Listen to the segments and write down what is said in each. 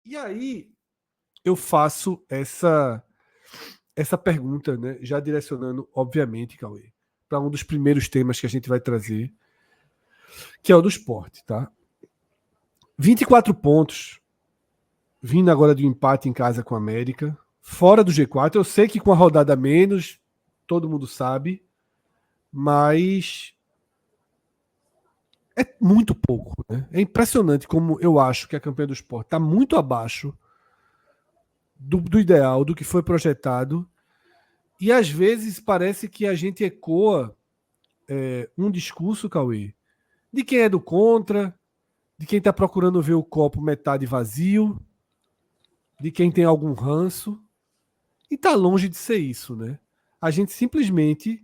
E aí eu faço essa pergunta, né? Já direcionando, obviamente, Cauê, para um dos primeiros temas que a gente vai trazer, que é o do esporte, tá? 24 pontos, vindo agora de um empate em casa com a América, fora do G4. Eu sei que com a rodada a menos, todo mundo sabe, mas é muito pouco, né? É impressionante como eu acho que a campanha do esporte está muito abaixo do ideal, do que foi projetado. E às vezes parece que a gente ecoa um discurso, Cauê, de quem é do contra, de quem está procurando ver o copo metade vazio, de quem tem algum ranço. E está longe de ser isso, né? A gente simplesmente,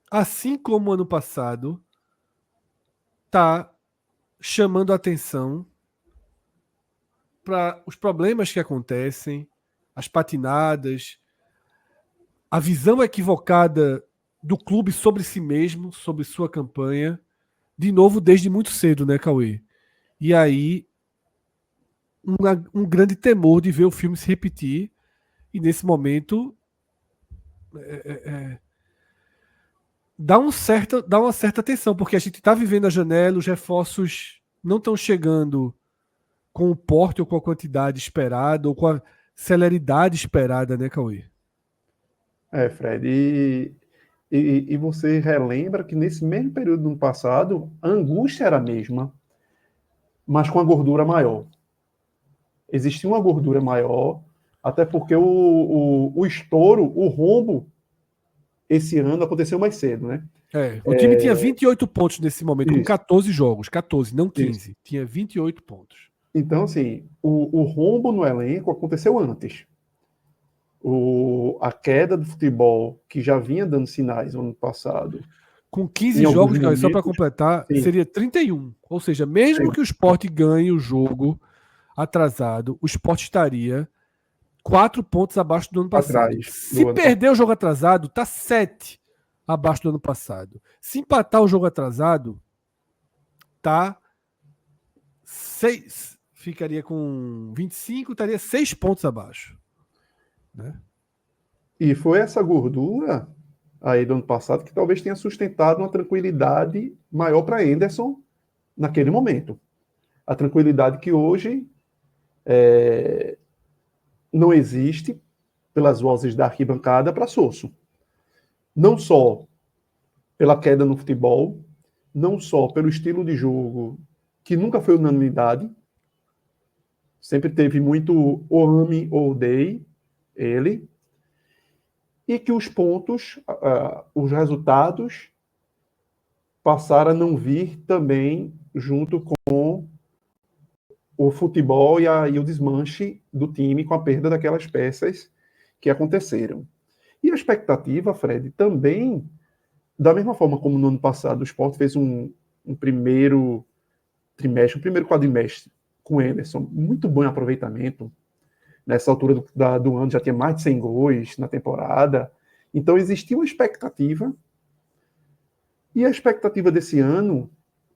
assim como ano passado, está chamando atenção para os problemas que acontecem, as patinadas, a visão equivocada do clube sobre si mesmo, sobre sua campanha, de novo desde muito cedo, né, Cauê? E aí, um grande temor de ver o filme se repetir, e nesse momento dá uma certa atenção, porque a gente está vivendo a janela, os reforços não estão chegando com o porte ou com a quantidade esperada, ou com a celeridade esperada, né, Cauê? Fred, e você relembra que nesse mesmo período do ano passado, a angústia era a mesma, mas com a gordura maior. Existia uma gordura maior, até porque o estouro, o rombo, esse ano aconteceu mais cedo, né? O time tinha 28 pontos nesse momento, com Isso, 14 jogos. 14, não isso. 15. Tinha 28 pontos. Então, assim, o rombo no elenco aconteceu antes. A queda do futebol, que já vinha dando sinais no ano passado, Com em 15 alguns jogos, cara, só para momentos, completar, sim, seria 31. Ou seja, mesmo sim, que o Sport ganhe o jogo atrasado, o Sport estaria 4 pontos abaixo do ano passado. atrás Se do ano perder passado. o jogo atrasado, tá 7 abaixo do ano passado. Se empatar o jogo atrasado, tá 6. Ficaria com 25, estaria 6 pontos abaixo. Né? E foi essa gordura aí do ano passado que talvez tenha sustentado uma tranquilidade maior para Anderson naquele momento. A tranquilidade que hoje não existe pelas vozes da arquibancada para Sosso. Não só pela queda no futebol, não só pelo estilo de jogo que nunca foi unanimidade, sempre teve muito ou ame ou odeie ele, e que os pontos, os resultados passaram a não vir também junto com o futebol e o desmanche do time com a perda daquelas peças que aconteceram. E a expectativa, Fred, também, da mesma forma como no ano passado o Sport fez um primeiro trimestre, um primeiro quadrimestre com o Emerson, muito bom aproveitamento. Nessa altura do ano já tinha mais de 100 gols na temporada. Então existia uma expectativa. E a expectativa desse ano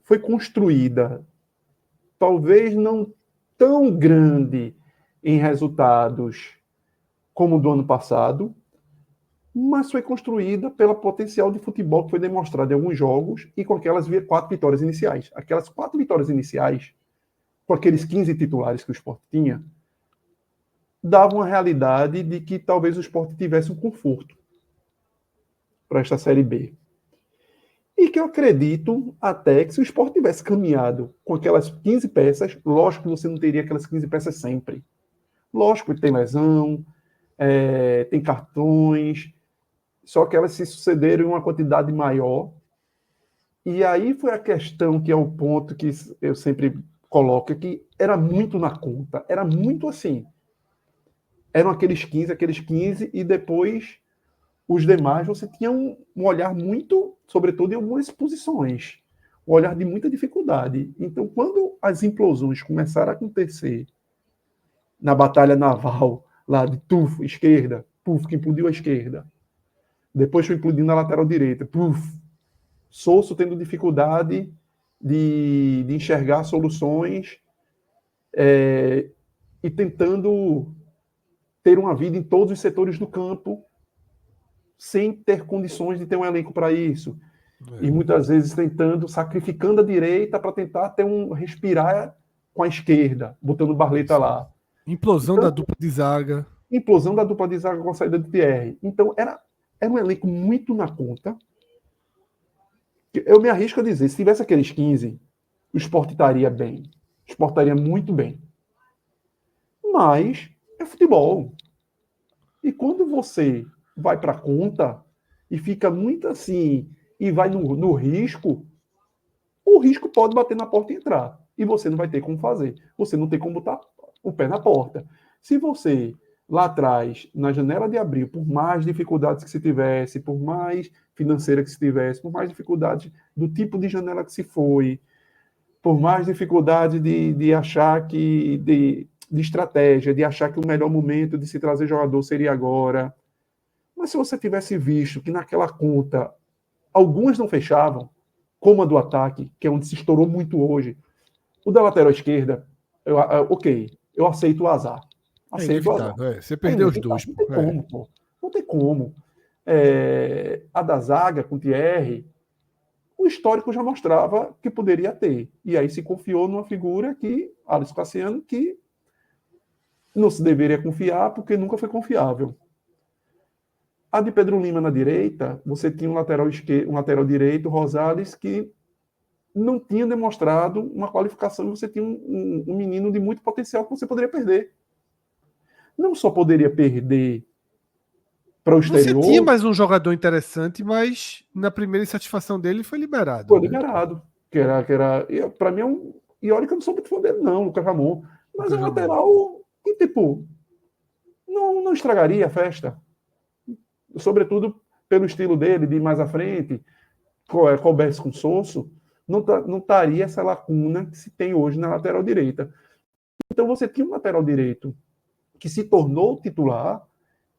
foi construída, talvez não tão grande em resultados como o do ano passado, mas foi construída pelo potencial de futebol que foi demonstrado em alguns jogos e com aquelas 4 vitórias iniciais. Aquelas 4 vitórias iniciais, com aqueles 15 titulares que o Sport tinha, davam a realidade de que talvez o Sport tivesse um conforto para esta Série B. E que eu acredito até que se o Sport tivesse caminhado com aquelas 15 peças, lógico que você não teria aquelas 15 peças sempre. Lógico que tem lesão, tem cartões, só que elas se sucederam em uma quantidade maior. E aí foi a questão que é o ponto que eu sempre coloco, que era muito na conta, era muito assim. Eram aqueles 15, e depois os demais você tinha um olhar muito, sobretudo em algumas posições, um olhar de muita dificuldade. Então, quando as implosões começaram a acontecer na batalha naval, lá de Tufo, esquerda, Puf, que implodiu a esquerda, depois foi implodindo na lateral direita, Puf, Sousso tendo dificuldade de enxergar soluções, e tentando ter uma vida em todos os setores do campo, sem ter condições de ter um elenco para isso. E muitas vezes sacrificando a direita para tentar ter respirar com a esquerda, botando o Barleta lá. Implosão Então, da dupla de zaga. Implosão da dupla de zaga com a saída de Thierry. Então, era um elenco muito na conta. Eu me arrisco a dizer, se tivesse aqueles 15, o Sport estaria bem. O Sport estaria muito bem. Mas é futebol. E quando você vai para a conta e fica muito assim, e vai no risco, o risco pode bater na porta e entrar. E você não vai ter como fazer. Você não tem como botar o pé na porta. Se você, lá atrás, na janela de abril, por mais dificuldades que se tivesse, por mais financeira que se tivesse, por mais dificuldades do tipo de janela que se foi, por mais dificuldade de achar que... de estratégia, de achar que o melhor momento de se trazer jogador seria agora. Mas se você tivesse visto que naquela conta algumas não fechavam, como a do ataque, que é onde se estourou muito hoje, o da lateral esquerda, ok, eu aceito o azar. É Aceito o azar. inevitável. Você perdeu os dois. Não tem como, pô. Não tem como. A da zaga com o Thierry, o histórico já mostrava que poderia ter. E aí se confiou numa figura que, Alisson Cassiano, que não se deveria confiar porque nunca foi confiável. A de Pedro Lima na direita, você tinha um lateral direito, Rosales, que não tinha demonstrado uma qualificação e você tinha um menino de muito potencial que você poderia perder. Não só poderia perder para o exterior. Você tinha mais um jogador interessante, mas na primeira insatisfação dele foi liberado. Foi liberado. Que era para mim é um. E olha que eu não sou muito fã dele, não, Lucas Ramon. Mas é um lateral que, tipo, não estragaria a festa. Sobretudo pelo estilo dele, de ir mais à frente, coubesse com Sosso, não estaria essa lacuna que se tem hoje na lateral direita. Então você tinha um lateral direito que se tornou titular,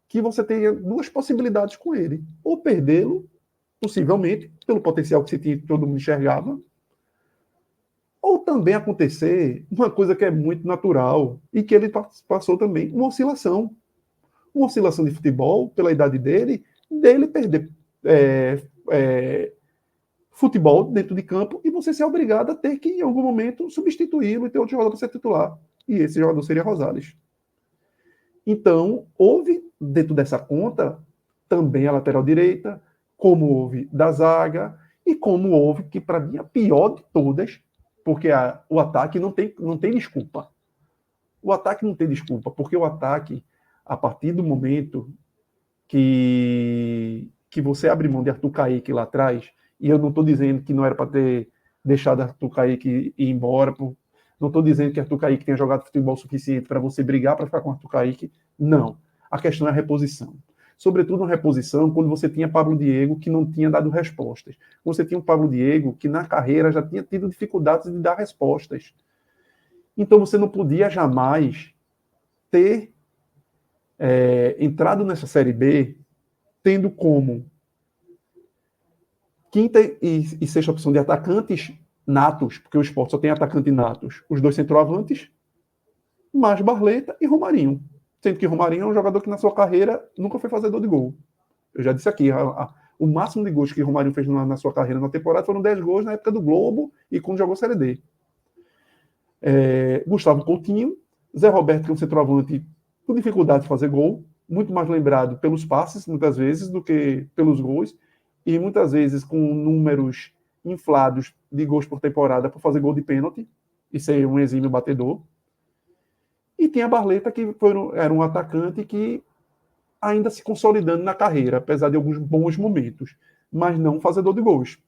que você teria duas possibilidades com ele. Ou perdê-lo, possivelmente, pelo potencial que se tinha, todo mundo enxergava, ou também acontecer uma coisa que é muito natural e que ele passou também, uma oscilação. Uma oscilação de futebol, pela idade dele perder futebol dentro de campo e você ser obrigado a ter que, em algum momento, substituí-lo e ter outro jogador para ser titular. E esse jogador seria Rosales. Então, houve, dentro dessa conta, também a lateral direita, como houve da zaga, e como houve, que para mim a pior de todas, porque o ataque não tem desculpa. O ataque não tem desculpa, porque o ataque, a partir do momento que você abre mão de Arthur Caíque lá atrás, e eu não estou dizendo que não era para ter deixado Arthur Caíque ir embora, não estou dizendo que Arthur Caíque tenha jogado futebol suficiente para você brigar para ficar com Arthur Caíque, não. A questão é a reposição. Sobretudo na reposição, quando você tinha Pablo Diego, que não tinha dado respostas. Você tinha o Pablo Diego, que na carreira já tinha tido dificuldades de dar respostas. Então você não podia jamais ter entrado nessa Série B tendo como quinta e sexta opção de atacantes natos, porque o Sport só tem atacante natos, os dois centroavantes, mais Barleta e Romarinho. Sendo que Romarinho é um jogador que na sua carreira nunca foi fazedor de gol. Eu já disse aqui, o máximo de gols que Romarinho fez na sua carreira na temporada foram 10 gols na época do Globo e quando jogou Série D. Gustavo Coutinho, Zé Roberto, que é um centroavante com dificuldade de fazer gol, muito mais lembrado pelos passes, muitas vezes, do que pelos gols, e muitas vezes com números inflados de gols por temporada por fazer gol de pênalti e ser um exímio batedor. E tinha a Barleta, que era um atacante que ainda se consolidando na carreira, apesar de alguns bons momentos, mas não fazedor de gols.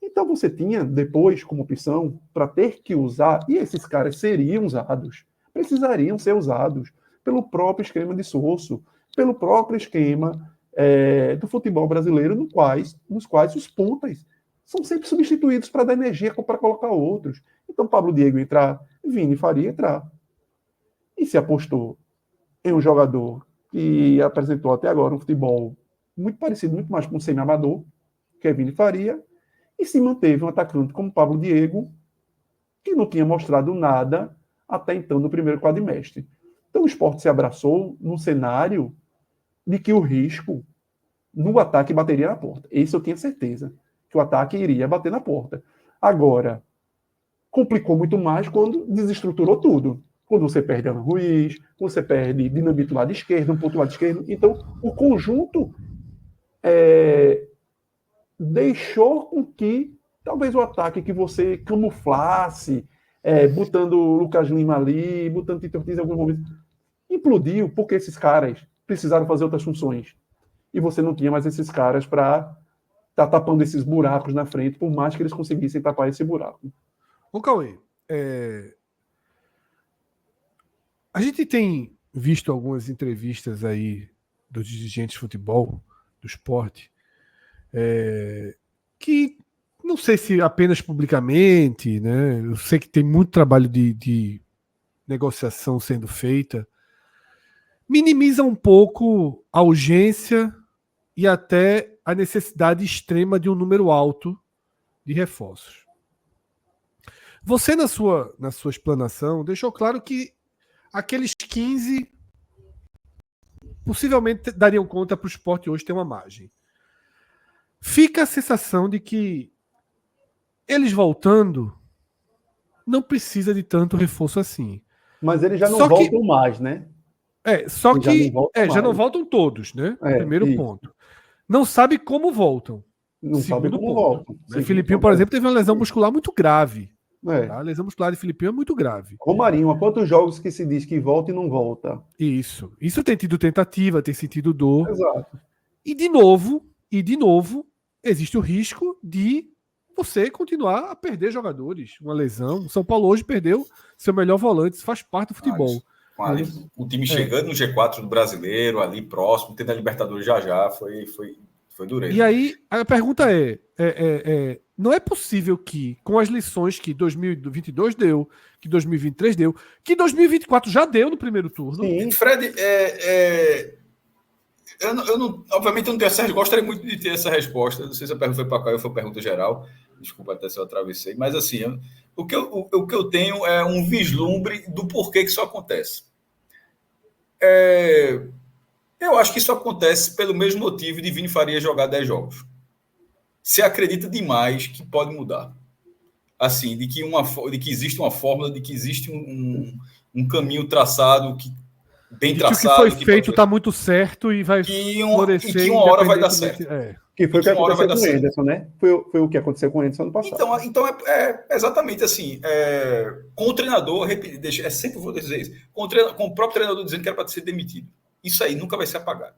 Então você tinha depois como opção para ter que usar, e esses caras seriam usados, precisariam ser usados pelo próprio esquema de Sosso, pelo próprio esquema do futebol brasileiro, nos quais os pontas são sempre substituídos para dar energia para colocar outros. Então Pablo Diego entrar, Vini Faria entrar. E se apostou em um jogador que apresentou até agora um futebol muito parecido, muito mais com um semi-amador, que é Vini Faria, e se manteve um atacante como Pablo Diego, que não tinha mostrado nada até então no primeiro quadrimestre. Então o Sport se abraçou num cenário de que o risco no ataque bateria na porta. Isso eu tinha certeza, que o ataque iria bater na porta. Agora, complicou muito mais quando desestruturou tudo. Quando você perde Alan Ruiz, quando você perde Dinamite do lado esquerdo, um ponto do lado esquerdo. Então, o conjunto deixou com que talvez o ataque que você camuflasse, botando o Lucas Lima ali, botando o Tito Ortiz em alguns momentos, implodiu porque esses caras precisaram fazer outras funções. E você não tinha mais esses caras para estar tapando esses buracos na frente, por mais que eles conseguissem tapar esse buraco. Ô, Cauê, a gente tem visto algumas entrevistas aí dos dirigentes de futebol, do esporte, que não sei se apenas publicamente, né? Eu sei que tem muito trabalho de negociação sendo feita, minimiza um pouco a urgência e até a necessidade extrema de um número alto de reforços. Você, na sua explanação, deixou claro que aqueles 15 possivelmente dariam conta para o esporte hoje ter uma margem. Fica a sensação de que eles voltando não precisa de tanto reforço assim. Mas eles já não voltam mais, né? Só que já não voltam todos, né? Primeiro isso. ponto. Não sabe como voltam. Não sabe como ponto, voltam. Né? Filipinho, por exemplo, teve uma lesão muscular muito grave. Tá? A lesão muscular de Filipinho é muito grave. Romarinho, há quantos jogos que se diz que volta e não volta? Isso tem tido tentativa, tem sentido dor. Exato. E de novo, existe o risco de você continuar a perder jogadores. Uma lesão. O São Paulo hoje perdeu seu melhor volante, isso faz parte do futebol. O time chegando no G4 do Brasileiro, ali próximo, tendo a Libertadores já, foi dureza. E aí, a pergunta não é possível que, com as lições que 2022 deu, que 2023 deu, que 2024 já deu no primeiro turno. Sim. Fred, obviamente eu não tenho essa resposta, gostaria muito de ter essa resposta. Não sei se a pergunta foi para cá ou foi pergunta geral. Desculpa até se eu atravessei. Mas assim, o que eu tenho é um vislumbre do porquê que isso acontece. Eu acho que isso acontece pelo mesmo motivo de Vini Faria jogar 10 jogos. Se acredita demais que pode mudar. Assim, de que existe uma fórmula, de que existe um caminho traçado, bem traçado. O que foi feito está muito certo e vai florescer. E que uma hora vai dar certo. Que foi o que aconteceu com o Anderson, né? Foi o que aconteceu com o Anderson ano passado. Então é exatamente assim. Com o treinador, sempre vou dizer isso, com o próprio treinador dizendo que era para ser demitido. Isso aí nunca vai ser apagado.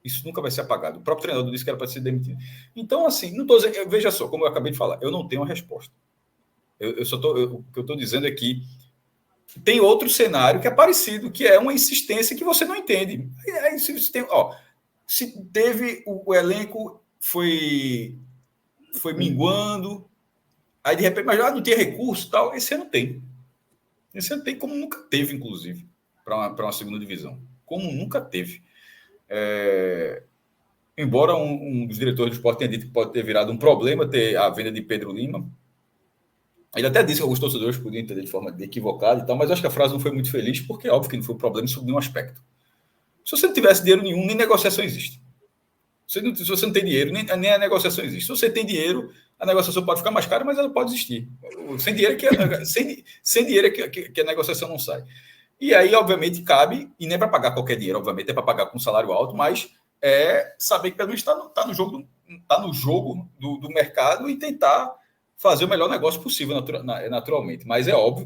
Isso nunca vai ser apagado. O próprio treinador disse que era para ser demitido. Então, assim, não tô dizendo, veja só, como eu acabei de falar, eu não tenho uma resposta. O que eu estou dizendo é que tem outro cenário que é parecido, que é uma insistência que você não entende. Aí, se teve o elenco foi minguando, aí de repente, mas já não tinha recurso e tal, esse ano tem. Esse ano tem, como nunca teve, inclusive, para uma segunda divisão. Como nunca teve. Embora um dos diretores do esporte tenha dito que pode ter virado um problema ter a venda de Pedro Lima, ele até disse que alguns torcedores podiam entender de forma equivocada e tal, mas acho que a frase não foi muito feliz, porque é óbvio que não foi um problema sobre nenhum aspecto. Se você não tivesse dinheiro nenhum, nem negociação existe. Se você não tem dinheiro, nem a negociação existe. Se você tem dinheiro, a negociação pode ficar mais cara, mas ela pode existir. Sem dinheiro sem dinheiro é que a negociação não sai. E aí, obviamente, cabe, e nem para pagar qualquer dinheiro, obviamente, é para pagar com um salário alto, mas saber que pelo menos está no jogo do mercado e tentar fazer o melhor negócio possível, naturalmente. Mas é óbvio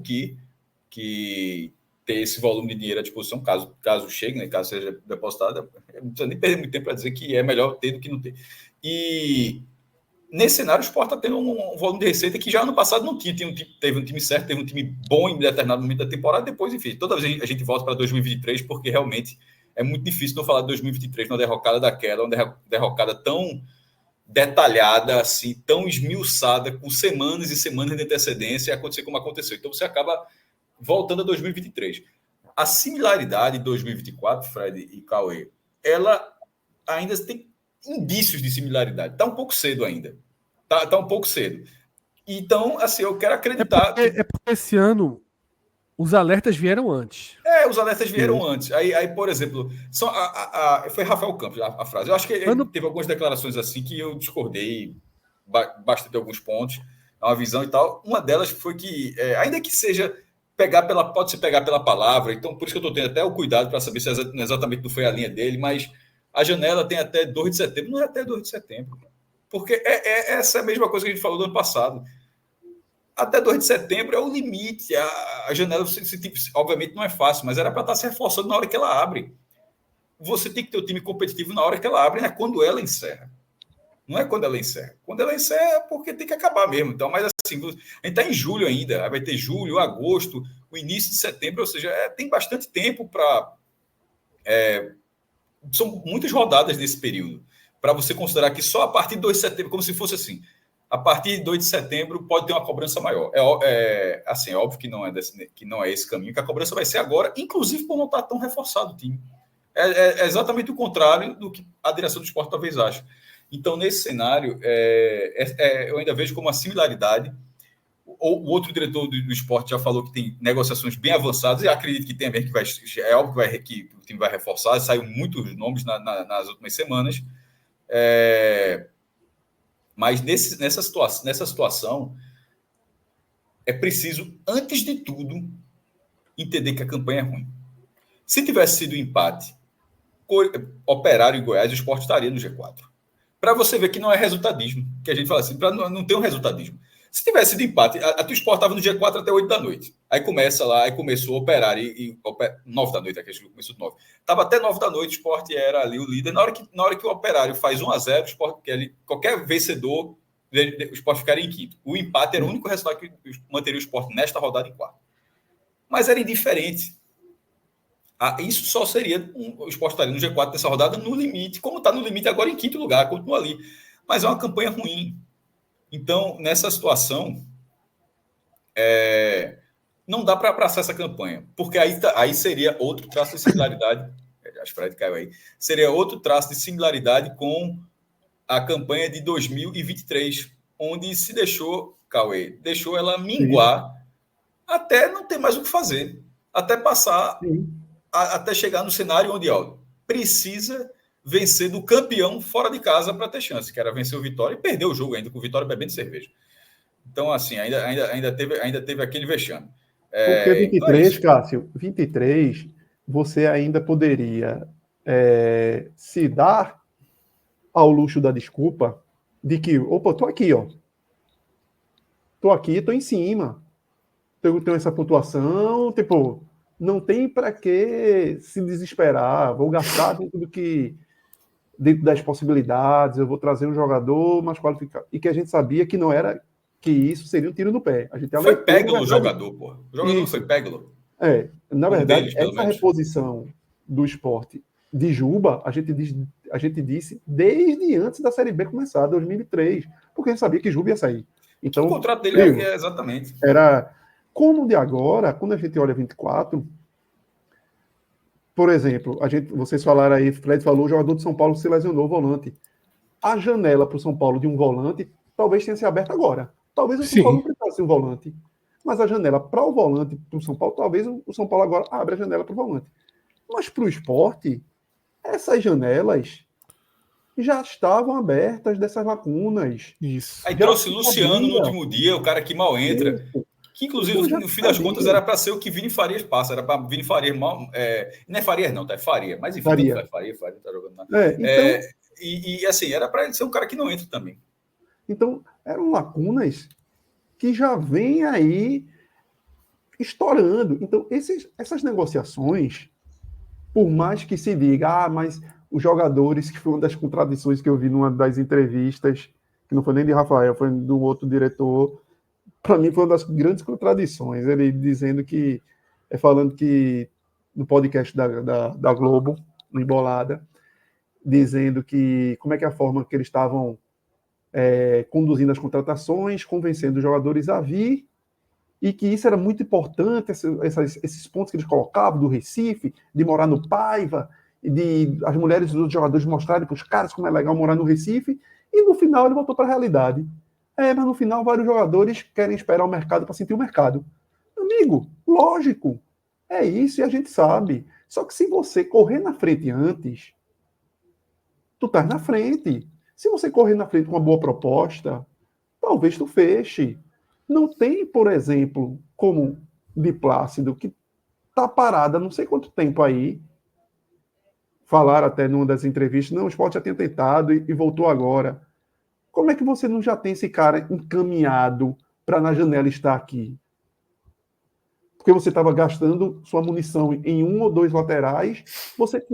que ter esse volume de dinheiro à disposição, caso chegue, né, caso seja depositado, não precisa nem perder muito tempo para dizer que é melhor ter do que não ter. E nesse cenário, o Sport está tendo um volume de receita que já ano passado não tinha. Teve um time certo, teve um time bom em determinado momento da temporada, depois, enfim, toda vez a gente volta para 2023, porque realmente é muito difícil não falar de 2023 numa derrocada daquela, uma derrocada tão detalhada, assim, tão esmiuçada, com semanas e semanas de antecedência, e acontecer como aconteceu. Então você acaba voltando a 2023. A similaridade de 2024, Fred e Cauê, ela ainda tem indícios de similaridade. Está um pouco cedo ainda. Tá um pouco cedo. Então, assim, eu quero acreditar... Porque esse ano Os alertas vieram antes. Os alertas vieram antes. Aí, por exemplo, foi Rafael Campos a frase. Eu acho que ele teve algumas declarações assim que eu discordei bastante de alguns pontos, uma visão e tal. Uma delas foi que, ainda que seja pode se pegar pela palavra, então por isso que eu estou tendo até o cuidado para saber se exatamente não foi a linha dele, mas a janela tem até 2 de setembro. Não é até 2 de setembro. Porque essa é a mesma coisa que a gente falou do ano passado. Até 2 de setembro é o limite. A janela, obviamente, não é fácil, mas era para estar se reforçando na hora que ela abre. Você tem que ter o time competitivo na hora que ela abre, não é quando ela encerra. Não é quando ela encerra. Quando ela encerra é porque tem que acabar mesmo. Então, mas assim, a gente está em julho ainda. Vai ter julho, agosto, o início de setembro, ou seja, tem bastante tempo para. São muitas rodadas nesse período. Para você considerar que só a partir de 2 de setembro, como se fosse assim. A partir de 2 de setembro pode ter uma cobrança maior. Assim, é óbvio que não é esse caminho, que a cobrança vai ser agora, inclusive por não estar tão reforçado o time. É exatamente o contrário do que a direção do esporte talvez ache. Então, nesse cenário, eu ainda vejo como uma similaridade. O outro diretor do esporte já falou que tem negociações bem avançadas, e acredito que tem mesmo, é óbvio que o time vai reforçar, saiu muitos nomes nas últimas semanas. Mas nessa situação, é preciso, antes de tudo, entender que a campanha é ruim. Se tivesse sido empate, Operário e Goiás, o Sport estaria no G4. Para você ver que não é resultadismo, que a gente fala assim, para não ter um resultadismo. Se tivesse sido empate, a tua Sport estava no G4 até 8 da noite. Aí começou o Operário e 9 da noite, aquele começou de 9. Estava até 9 da noite, o Sport era ali o líder. Na hora que o Operário faz 1-0, o Sport, qualquer vencedor, o Sport ficaria em quinto. O empate era o único resultado que manteria o Sport nesta rodada em quarto. Mas era indiferente. Isso só seria o Sport estaria no G4 nessa rodada no limite, como está no limite agora em quinto lugar, continua ali. Mas é uma campanha ruim. Então, nessa situação, não dá para abraçar essa campanha, porque aí seria outro traço de similaridade. Acho que caiu aí. Seria outro traço de similaridade com a campanha de 2023, onde se deixou ela minguar até não ter mais o que fazer, até passar, até chegar no cenário onde precisa vencer do campeão fora de casa para ter chance, que era vencer o Vitória e perder o jogo ainda, com o Vitória bebendo cerveja. Então, assim, ainda teve aquele vexame. Porque 23, então Cássio, 23, você ainda poderia se dar ao luxo da desculpa de que, opa, tô aqui, tô em cima, tenho essa pontuação, tipo, não tem para que se desesperar, vou gastar dentro das possibilidades, eu vou trazer um jogador mais qualificado. E que a gente sabia que não era, que isso seria um tiro no pé. A gente foi pego o jogador, pô. O jogador não foi pego. Na verdade, essa reposição do esporte de Juba, a gente disse desde antes da Série B começar, 2003, porque a gente sabia que Juba ia sair. Então, o contrato dele exatamente. Era como de agora, quando a gente olha 24, por exemplo, vocês falaram aí, Fred falou, o jogador de São Paulo se lesionou, volante. A janela para o São Paulo de um volante talvez tenha se aberto agora. Talvez o São Paulo não precisasse de um volante. Mas a janela para o volante, para o São Paulo, talvez o São Paulo agora abra a janela para o volante. Mas para o esporte, essas janelas já estavam abertas dessas lacunas. Isso. Aí trouxe Luciano no último dia, o cara que mal entra. Isso. Que, inclusive, no fim das contas, era para ser o que Vini Farias passa. Era para Vini Farias mal. Não é Farias, não, tá? É Faria. Mas enfim, Faria tá jogando lá. Então, e assim, era para ele ser um cara que não entra também. Então, eram lacunas que já vêm aí estourando. Então, essas negociações, por mais que se diga, mas os jogadores, que foi uma das contradições que eu vi numa das entrevistas, que não foi nem de Rafael, foi do outro diretor, para mim foi uma das grandes contradições, ele dizendo que, falando que no podcast da Globo, no Embolada, dizendo que como é que é a forma que eles estavam conduzindo as contratações, convencendo os jogadores a vir, e que isso era muito importante, esses pontos que eles colocavam do Recife, de morar no Paiva, e de as mulheres e os jogadores mostrarem para os caras como é legal morar no Recife, e no final ele voltou para a realidade. Mas no final vários jogadores querem esperar o mercado para sentir o mercado. Meu Amigo, lógico, é isso e a gente sabe. Só que se você correr na frente antes, tu tá na frente. Se você correr na frente com uma boa proposta, talvez tu feche. Não tem, por exemplo, como de Plácido, que tá parada não sei quanto tempo aí. Falaram até numa das entrevistas, não, o Sport já tinha tentado e voltou agora. Como é que você não já tem esse cara encaminhado para na janela estar aqui? Porque você estava gastando sua munição em um ou dois laterais, você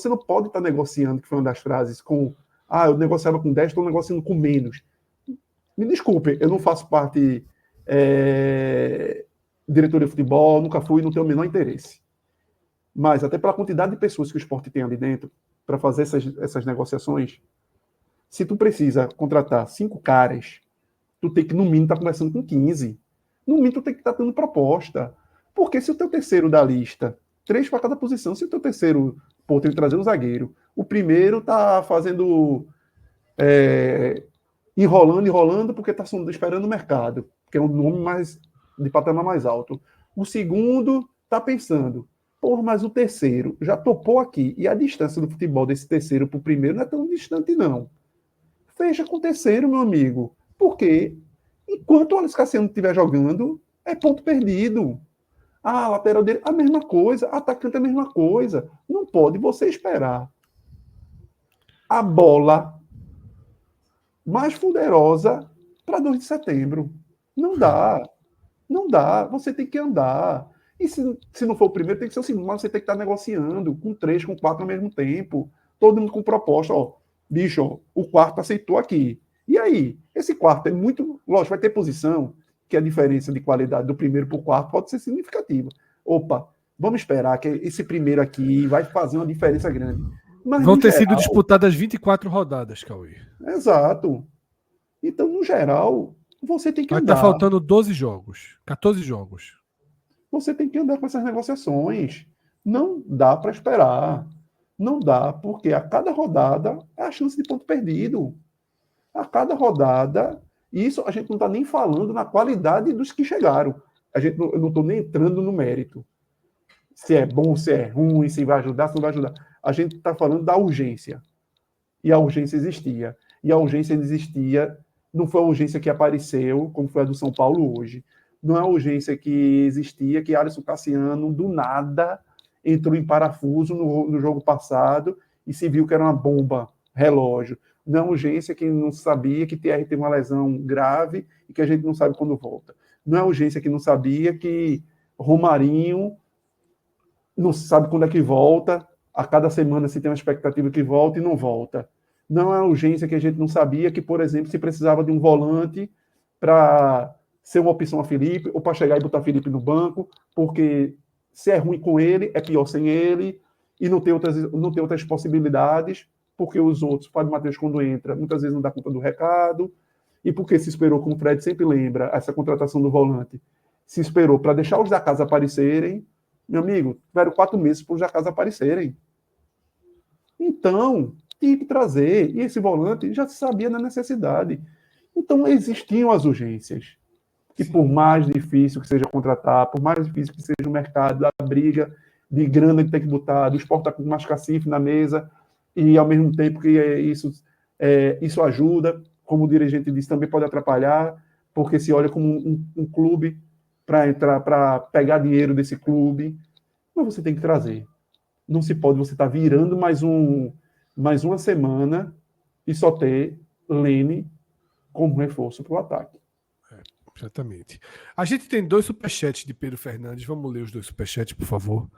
não pode estar negociando, que foi uma das frases, eu negociava com 10, estou negociando com menos. Me desculpe, eu não faço parte diretoria de futebol, nunca fui, não tenho o menor interesse. Mas até pela quantidade de pessoas que o esporte tem ali dentro, para fazer essas negociações, se tu precisa contratar 5 caras, tu tem que, no mínimo, estar conversando com 15. No mínimo, tu tem que estar dando proposta. Porque se o teu terceiro da lista, 3 para cada posição, se o teu terceiro, tem que trazer um zagueiro, o primeiro tá fazendo, enrolando, porque tá esperando o mercado, que é um nome mais de patamar mais alto. O segundo tá pensando, mas o terceiro já topou aqui, e a distância do futebol desse terceiro para o primeiro não é tão distante, não. Fecha com o terceiro, meu amigo. Porque enquanto o Alex Cassiano estiver jogando, é ponto perdido. A lateral dele, a mesma coisa. Atacante, a mesma coisa. Não pode você esperar a bola mais poderosa para 2 de setembro. Não dá. Não dá. Você tem que andar. E se não for o primeiro, tem que ser o segundo. Mas você tem que estar negociando com 3, com 4 ao mesmo tempo. Todo mundo com proposta. Bicho, o quarto aceitou aqui. E aí? Esse quarto é muito. Lógico, vai ter posição, que a diferença de qualidade do primeiro para o quarto pode ser significativa. Opa, vamos esperar que esse primeiro aqui vai fazer uma diferença grande. Mas, vão ter sido disputadas 24 rodadas, Cauê. Exato. Então, no geral, você tem que andar. Vai estar faltando 12 jogos, 14 jogos. Você tem que andar com essas negociações. Não dá para esperar. Não dá, porque a cada rodada é a chance de ponto perdido. A cada rodada, isso a gente não está nem falando na qualidade dos que chegaram. Eu não estou nem entrando no mérito. Se é bom, se é ruim, se vai ajudar, se não vai ajudar. A gente está falando da urgência. E a urgência existia. E a urgência existia, não foi a urgência que apareceu, como foi a do São Paulo hoje. Não é a urgência que existia, que Alisson Cassiano, do nada, entrou em parafuso no jogo passado e se viu que era uma bomba relógio. Não é uma urgência que não sabia que TR teve uma lesão grave e que a gente não sabe quando volta. Não é uma urgência que não sabia que Romarinho não sabe quando é que volta, a cada semana se tem uma expectativa que volta e não volta. Não é uma urgência que a gente não sabia que, por exemplo, se precisava de um volante para ser uma opção a Felipe, ou para chegar e botar Felipe no banco, porque se é ruim com ele, é pior sem ele, e não tem outras possibilidades, porque os outros, o Fábio Matheus, quando entra, muitas vezes não dá conta do recado, e porque se esperou, como o Fred sempre lembra, essa contratação do volante, se esperou para deixar os da casa aparecerem. Meu amigo, tiveram 4 meses para os da casa aparecerem. Então, tinha que trazer, e esse volante já se sabia da necessidade. Então, existiam as urgências. Que por mais difícil que seja contratar, por mais difícil que seja o mercado, a briga de grana que tem que botar, do esporte tá com mais cacife na mesa, e ao mesmo tempo que isso ajuda, como o dirigente disse, também pode atrapalhar, porque se olha como um clube para entrar, para pegar dinheiro desse clube, mas você tem que trazer. Não se pode você estar virando mais uma semana e só ter Lene como reforço para o ataque. Exatamente. A gente tem 2 superchats de Pedro Fernandes. Vamos ler os 2 superchats, por favor.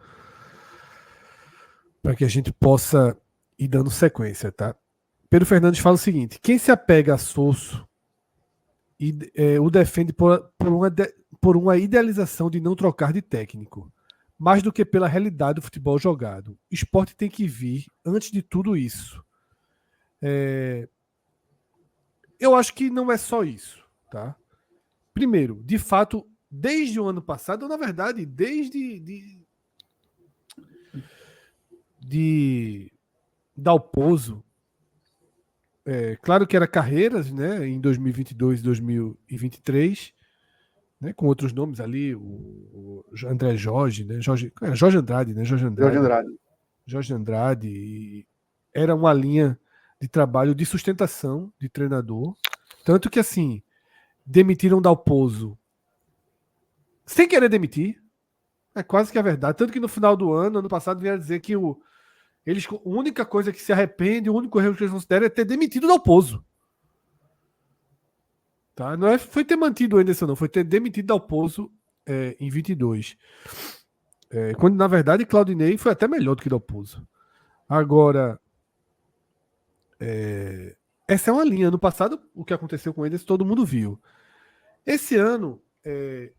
Para que a gente possa ir dando sequência, tá? Pedro Fernandes fala o seguinte: quem se apega a Sosso o defende por uma idealização de não trocar de técnico, mais do que pela realidade do futebol jogado. O esporte tem que vir antes de tudo isso. Eu acho que não é só isso, tá? Primeiro, de fato, desde o ano passado, ou na verdade, desde Dalpozo, claro que era Carreiras, né, em 2022 e 2023, né, com outros nomes ali, o André Jorge, né, Jorge Andrade, né, Jorge Andrade. Jorge Andrade, e era uma linha de trabalho de sustentação de treinador, tanto que assim, demitiram Dalpozo sem querer demitir, é quase que a verdade, tanto que no final do ano passado, vieram dizer que a única coisa que se arrepende, o único erro que eles consideram é ter demitido o Dalpozo. Tá? Não foi ter mantido o Anderson, não, foi ter demitido o Dalpozo em 22. Quando, na verdade, Claudinei foi até melhor do que Dalpozo. Agora, essa é uma linha. No passado, o que aconteceu com eles, todo mundo viu. Esse ano,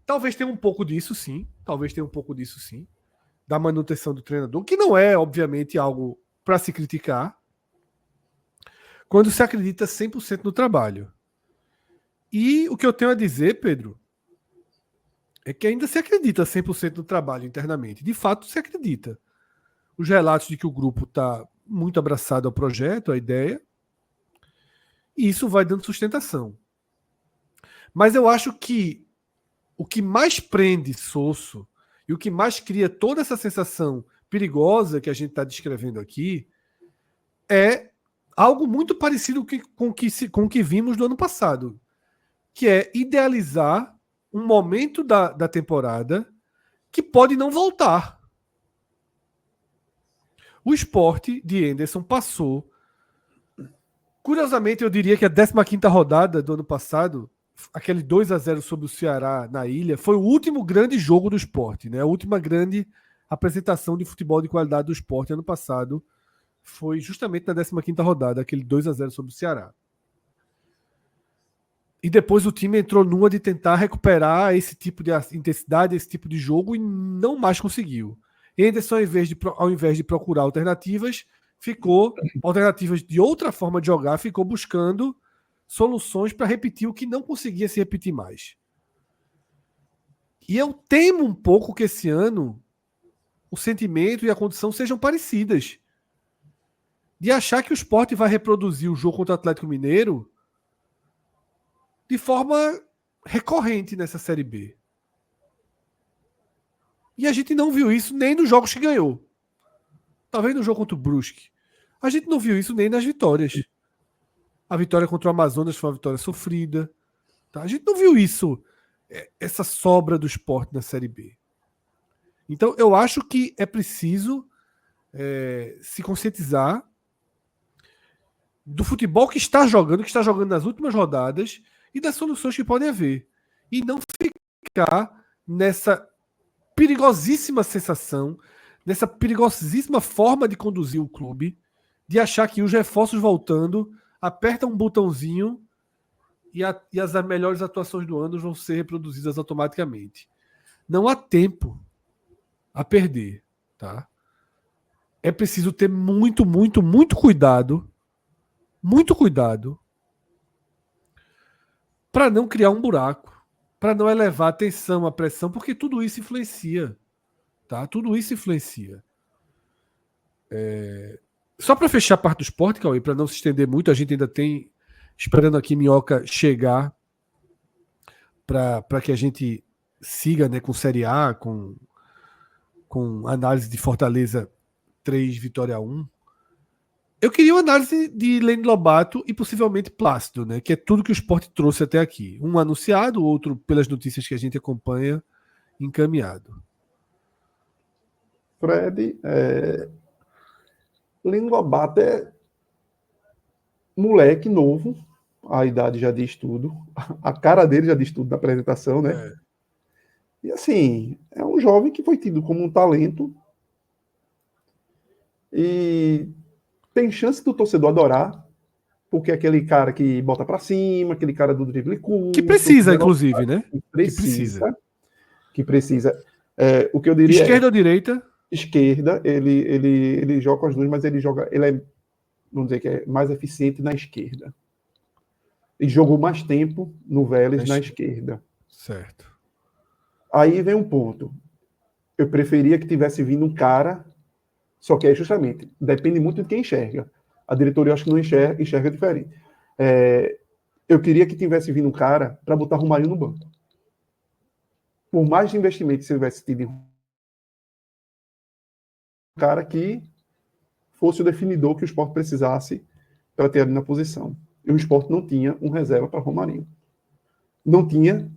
talvez tenha um pouco disso, sim. Talvez tenha um pouco disso, sim. Da manutenção do treinador, que não é, obviamente, algo para se criticar, quando se acredita 100% no trabalho. E o que eu tenho a dizer, Pedro, é que ainda se acredita 100% no trabalho internamente. De fato, se acredita. Os relatos de que o grupo está muito abraçado ao projeto, à ideia, e isso vai dando sustentação. Mas eu acho que o que mais prende Sosso e o que mais cria toda essa sensação perigosa que a gente está descrevendo aqui é algo muito parecido com o que vimos no ano passado, que é idealizar um momento da temporada que pode não voltar. O Sport de Anderson passou. Curiosamente, eu diria que a 15ª rodada do ano passado, aquele 2-0 sobre o Ceará na ilha, foi o último grande jogo do Sport, né? A última grande apresentação de futebol de qualidade do Sport ano passado foi justamente na 15ª rodada, aquele 2-0 sobre o Ceará. E depois o time entrou numa de tentar recuperar esse tipo de intensidade, esse tipo de jogo, e não mais conseguiu. Anderson, ao invés de procurar alternativas de outra forma de jogar, ficou buscando soluções para repetir o que não conseguia se repetir mais. E eu temo um pouco que esse ano o sentimento e a condição sejam parecidas. De achar que o Sport vai reproduzir o jogo contra o Atlético Mineiro de forma recorrente nessa Série B. E a gente não viu isso nem nos jogos que ganhou. Talvez no jogo contra o Brusque. A gente não viu isso nem nas vitórias. A vitória contra o Amazonas foi uma vitória sofrida. Tá? A gente não viu isso, essa sobra do Sport na Série B. Então eu acho que é preciso se conscientizar do futebol que está jogando nas últimas rodadas e das soluções que podem haver. E não ficar nessa perigosíssima sensação, nessa perigosíssima forma de conduzir o clube, de achar que os reforços voltando, aperta um botãozinho e as melhores atuações do ano vão ser reproduzidas automaticamente. Não há tempo a perder, tá? É preciso ter muito, muito, muito cuidado para não criar um buraco, para não elevar a tensão, a pressão, porque tudo isso influencia. Tá? Tudo isso influencia. Só para fechar a parte do esporte, Cauê, para não se estender muito, a gente ainda tem, esperando aqui Minhoca chegar para que a gente siga, né, com Série A, com análise de Fortaleza 3, Vitória 1. Eu queria uma análise de Lene Lobato e possivelmente Plácido, né? Que é tudo que o esporte trouxe até aqui. Um anunciado, outro pelas notícias que a gente acompanha, encaminhado. Fred, Lene Lobato é moleque novo, a idade já diz tudo, a cara dele já diz tudo da apresentação, né? E assim, é um jovem que foi tido como um talento e tem chance do torcedor adorar, porque é aquele cara que bota pra cima, aquele cara do drible curto. Que precisa, inclusive, né? Que precisa. O que eu diria esquerda ou direita? Esquerda, ele joga com as duas, mas ele é, vamos dizer que é mais eficiente na esquerda. E jogou mais tempo no Vélez na esquerda. Certo. Aí vem um ponto. Eu preferia que tivesse vindo um cara, só que é justamente, depende muito de quem enxerga. A diretoria, eu acho que não enxerga diferente. Eu queria que tivesse vindo um cara para botar Romarinho no banco. por mais investimento que você tivesse tido em um cara que fosse o definidor que o Sport precisasse para ter ali na posição. E o Sport não tinha um reserva para Romarinho. Não tinha.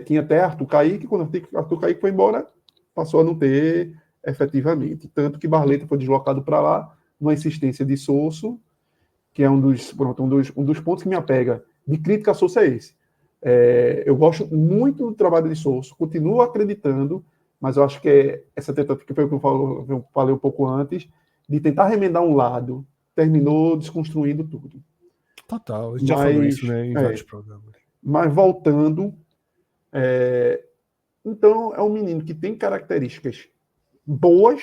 Tinha até Arthur Kaique, quando Arthur Kaique foi embora, passou a não ter efetivamente. Tanto que Barleta foi deslocado para lá, numa insistência de Sosso, que é um dos pontos que me apega de crítica a Sosso é esse. Eu gosto muito do trabalho de Sosso, continuo acreditando, mas eu acho que essa tentativa, que foi o que eu falei um pouco antes, de tentar remendar um lado, terminou desconstruindo tudo. Total, a gente já falou isso, né, em vários programas. Mas voltando, então é um menino que tem características boas,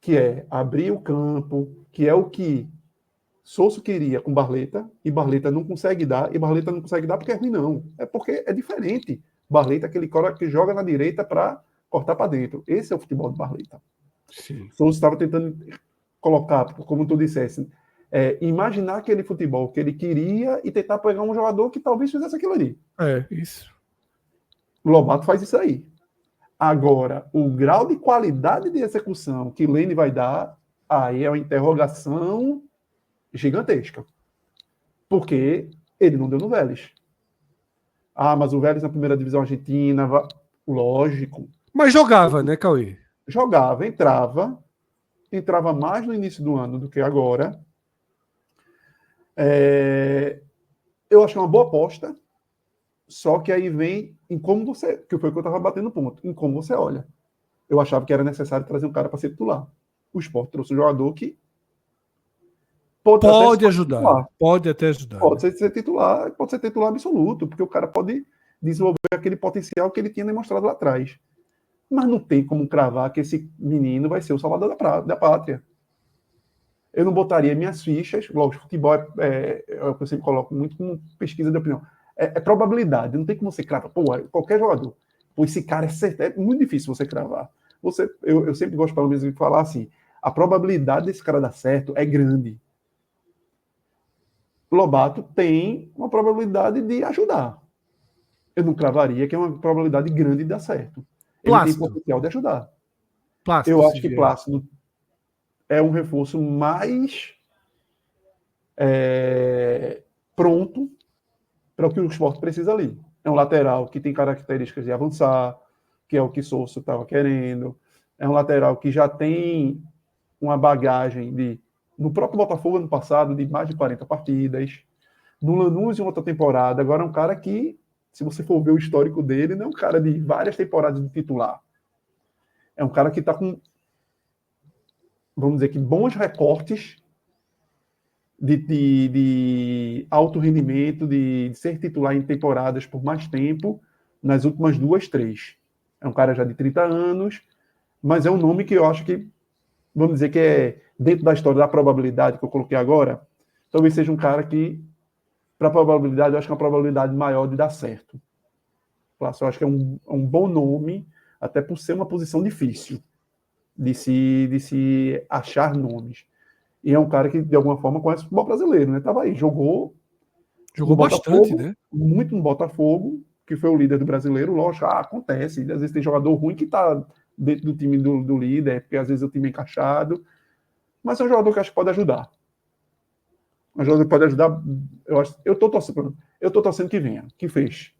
que é abrir o campo, que é o que Sosso queria com Barleta, e Barleta não consegue dar, e Barleta não consegue dar porque é ruim, não. É porque é diferente. Barleta é aquele cara que joga na direita para cortar para dentro. Esse é o futebol de Barleta. Sim. Sosso estava tentando colocar, como tu dissesse, imaginar aquele futebol que ele queria e tentar pegar um jogador que talvez fizesse aquilo ali. Isso. Lobato faz isso aí. Agora, o grau de qualidade de execução que Lene vai dar, aí é uma interrogação gigantesca. Porque ele não deu no Vélez. Mas o Vélez na primeira divisão argentina, lógico. Mas jogava, né, Cauê? Jogava, entrava mais no início do ano do que agora. Eu acho que é uma boa aposta, só que aí vem em como você, que foi o que eu estava batendo ponto, em como você olha. Eu achava que era necessário trazer um cara para ser titular. O Sport trouxe um jogador que pode ajudar. Pode até ajudar. Pode ser titular absoluto, porque o cara pode desenvolver aquele potencial que ele tinha demonstrado lá atrás. Mas não tem como cravar que esse menino vai ser o salvador da pátria. Eu não botaria minhas fichas, logo, futebol é o que eu sempre coloco muito como pesquisa de opinião. É probabilidade, não tem como você cravar. Qualquer jogador. Esse cara é certo, é muito difícil você cravar. Eu sempre gosto, pelo menos, de falar assim, a probabilidade desse cara dar certo é grande. Lobato tem uma probabilidade de ajudar. Eu não cravaria que é uma probabilidade grande de dar certo. Ele tem potencial de ajudar. Eu acho que Plácido é um reforço mais pronto para o que o Sport precisa ali. É um lateral que tem características de avançar, que é o que Sosso estava querendo. É um lateral que já tem uma bagagem no próprio Botafogo ano passado, de mais de 40 partidas. No Lanús, em outra temporada. Agora é um cara que, se você for ver o histórico dele, não é um cara de várias temporadas de titular. É um cara que está com, vamos dizer que, bons recortes de alto rendimento, de ser titular em temporadas por mais tempo, nas últimas 2, 3. É um cara já de 30 anos, mas é um nome que eu acho que, vamos dizer que é dentro da história da probabilidade que eu coloquei agora, talvez seja um cara que, para a probabilidade, eu acho que é uma probabilidade maior de dar certo. Eu acho que é um bom nome, até por ser uma posição difícil de se achar nomes. E é um cara que, de alguma forma, conhece o futebol brasileiro, né? Tava aí, jogou bastante, né? Muito no Botafogo, que foi o líder do brasileiro. Lógico, acontece. Às vezes tem jogador ruim que tá dentro do time do líder, porque às vezes o time é encaixado. Mas é um jogador que acho que pode ajudar. Um jogador que pode ajudar. Eu tô torcendo que venha, que feche.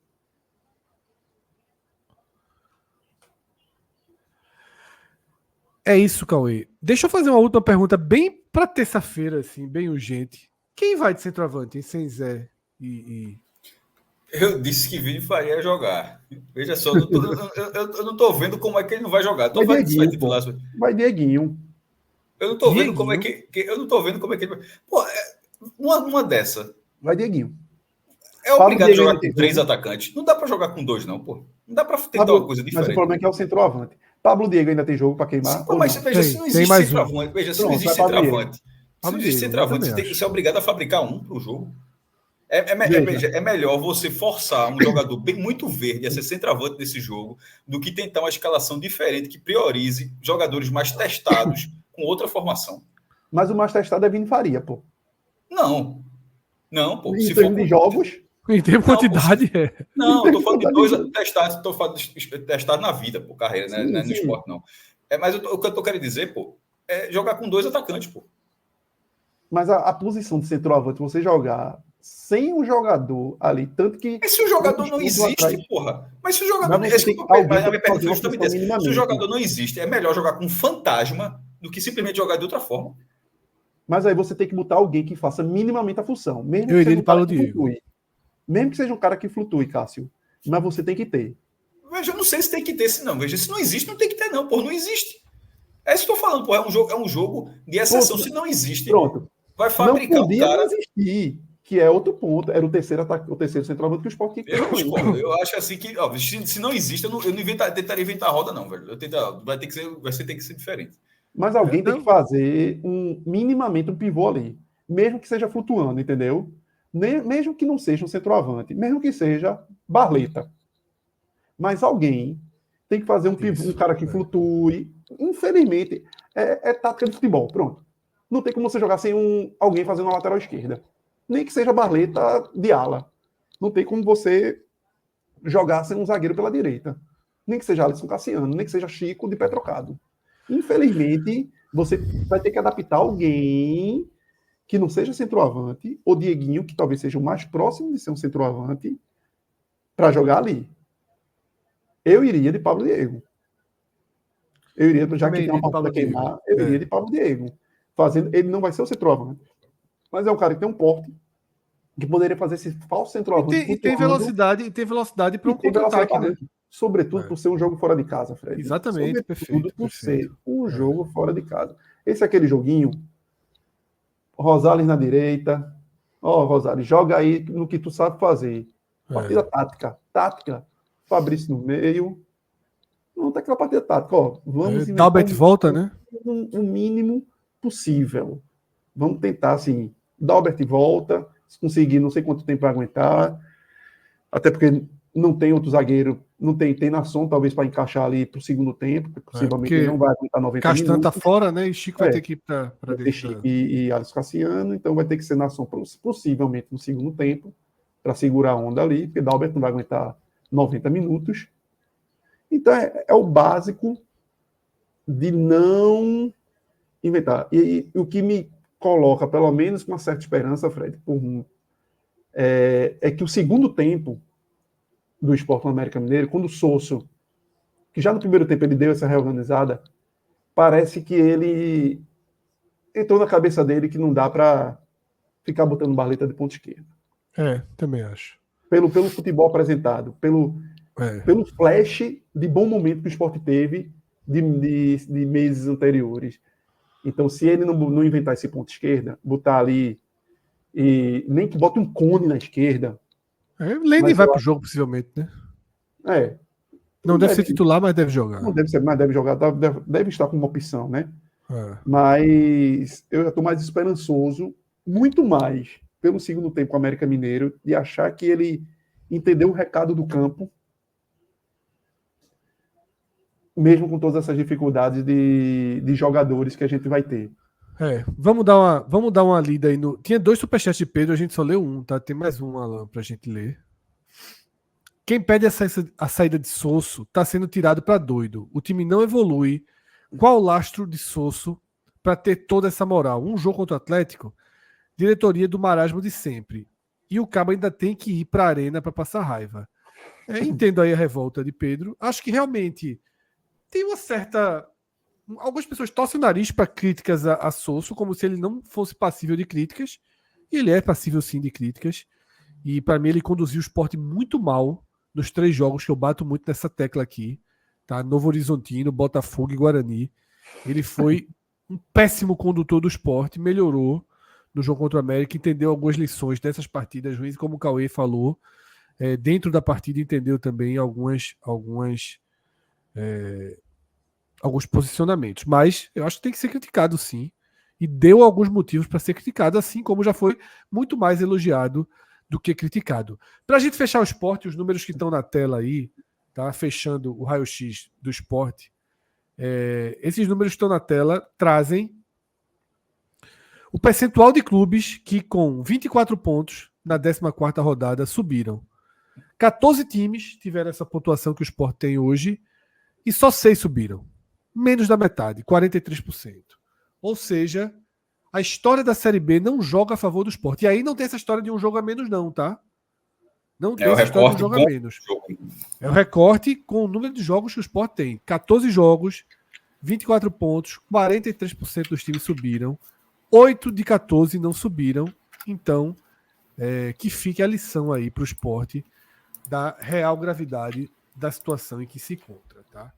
É isso, Cauê. Deixa eu fazer uma última pergunta bem para terça-feira, assim, bem urgente. Quem vai de centroavante, hein? Sem Zé e... Eu disse que Vini Faria ia jogar. Veja só, eu não tô vendo como é que ele não vai jogar. Tô vendo que vai titular. Vai Dieguinho. Eu não tô vendo como é que eu não tô vendo como é que ele vai. Pô, uma dessa. Vai Dieguinho. É obrigado a jogar com 3 atacantes. Não dá para jogar com 2, não, pô. Não dá para tentar uma coisa diferente. Mas o problema é que é o centroavante. Pablo Diego ainda tem jogo para queimar? Sim, pô, mas veja, se não existe centroavante, veja, se não existe centroavante, você é obrigado a fabricar um para o jogo. É melhor você forçar um jogador muito verde a ser centroavante nesse jogo do que tentar uma escalação diferente que priorize jogadores mais testados com outra formação. Mas o mais testado é Vini Faria, pô. Não, pô. Em termos de jogos... Em termos de quantidade, é. Não, eu tô falando de 2 testados, tô falando de testado na vida, por carreira, né? Sim, Não é no sim. esporte, não. Mas o que eu tô querendo dizer, pô, é jogar com 2 atacantes, pô. Mas a posição de centroavante, você jogar sem um jogador ali, tanto que. Mas se o jogador não pontos existe, atrás, porra. Mas se o jogador. mas você Esse tem que eu tô, alguém mas a tem minha que fazer pergunta é uma justamente função essa. Se o minimamente. jogador não existe, é melhor jogar com um fantasma do que simplesmente jogar de outra forma. Mas aí você tem que botar alguém que faça minimamente a função. Mesmo Eu que iria seja de um cara Paulo que Diego. flutue. Mesmo que seja um cara que flutue, Cássio. Mas você tem que ter. Veja, eu não sei se tem que ter, se não. Veja, se não existe, não tem que ter, não, pô. Não existe. É isso que eu tô falando, pô. É um jogo de exceção. Pronto. Se não existe, Pronto. vai Não fabricar um podia não cara. existir. Que é outro ponto. Era o terceiro centroavante que o Sport tinha que ter Eu também. discordo. Eu acho assim que, ó, se não existe, eu não tentaria inventar a roda, não, velho. Vai ter que ser diferente. Mas alguém tem que Não. fazer minimamente um pivô ali. Mesmo que seja flutuando, entendeu? Mesmo que não seja um centroavante. Mesmo que seja Barleta. Mas alguém tem que fazer um pivô, um cara que flutue. Infelizmente, é tática de futebol. Pronto. Não tem como você jogar sem alguém fazendo uma lateral esquerda. Nem que seja Barleta de ala. Não tem como você jogar sem um zagueiro pela direita. Nem que seja Alisson Cassiano, nem que seja Chico de pé trocado. Infelizmente, você vai ter que adaptar alguém que não seja centroavante, ou Dieguinho, que talvez seja o mais próximo de ser um centroavante, para jogar ali. Eu iria de Pablo Diego. Eu iria, já que tem uma partida a queimar, eu iria de Pablo Diego. Ele não vai ser o centroavante, mas é um cara que tem um porte, que poderia fazer esse falso centroavante. E tem velocidade para um contra-ataque, né? Sobretudo por ser um jogo fora de casa, Fred. Exatamente, sobretudo por perfeito. ser um jogo fora de casa. Esse é aquele joguinho, Rosales na direita. Rosales, joga aí no que tu sabe fazer. Partida tática. Fabrício no meio. Não tem aquela partida tática. Vamos inventar Dalbert volta, né? o mínimo possível. Vamos tentar, assim, Dalbert volta, se conseguir, não sei quanto tempo vai aguentar, até porque não tem outro zagueiro, não tem Nação, talvez, para encaixar ali para o segundo tempo, porque possivelmente ele não vai aguentar 90 Castan minutos. tá fora, né? E Chico vai ter que ir para dentro. Chico e Alisson Cassiano, então vai ter que ser Nação possivelmente no segundo tempo, para segurar a onda ali, porque Dalbert não vai aguentar 90 minutos. Então é o básico de não inventar. E o que me coloca, pelo menos, com uma certa esperança, Fred, é que o segundo tempo do Sport no América Mineiro, quando o Sosso, que já no primeiro tempo ele deu essa reorganizada, parece que ele entrou na cabeça dele que não dá para ficar botando Barleta de ponta esquerda. Também acho. Pelo futebol apresentado, pelo flash de bom momento que o Sport teve de meses anteriores. Então, se ele não inventar esse ponto esquerda, botar ali, e nem que bote um Cone na esquerda. Lenny vai pro jogo, possivelmente, né? Não deve ser titular, mas deve jogar. Não deve ser, mas deve jogar, deve estar como uma opção, né? Mas eu já estou mais esperançoso, muito mais, pelo segundo tempo com o América Mineiro, de achar que ele entendeu o recado do campo, mesmo com todas essas dificuldades de jogadores que a gente vai ter. Vamos dar uma lida aí no. Tinha 2 superchats de Pedro, a gente só leu um, tá? Tem mais um, Alan, pra gente ler. Quem pede a saída de Sosso tá sendo tirado para doido. O time não evolui. Qual o lastro de Sosso para ter toda essa moral? Um jogo contra o Atlético, diretoria do marasmo de sempre. E o Cabo ainda tem que ir para a arena para passar raiva. Entendo aí a revolta de Pedro. Acho que realmente tem uma certa. Algumas pessoas torcem o nariz para críticas a Sosso, como se ele não fosse passível de críticas. E ele é passível sim de críticas. E para mim ele conduziu o Sport muito mal nos 3 jogos que eu bato muito nessa tecla aqui. Tá? Novo Horizontino, Botafogo e Guarani. Ele foi um péssimo condutor do Sport, melhorou no jogo contra o América, entendeu algumas lições dessas partidas ruins, como o Cauê falou. Dentro da partida entendeu também alguns posicionamentos. Mas eu acho que tem que ser criticado sim. E deu alguns motivos para ser criticado, assim como já foi muito mais elogiado do que criticado. Para a gente fechar o Sport, os números que estão na tela aí, tá? Fechando o raio-x do Sport, esses números que estão na tela trazem o percentual de clubes que com 24 pontos na 14ª rodada subiram. 14 times tiveram essa pontuação que o Sport tem hoje e só 6 subiram. Menos da metade, 43%. Ou seja, a história da Série B não joga a favor do Sport. E aí não tem essa história de um jogo a menos não, tá? Não tem essa história de um jogo a menos. É o recorte com o número de jogos que o Sport tem. 14 jogos, 24 pontos, 43% dos times subiram, 8 de 14 não subiram. Então, que fique a lição aí para o Sport da real gravidade da situação em que se encontra, tá?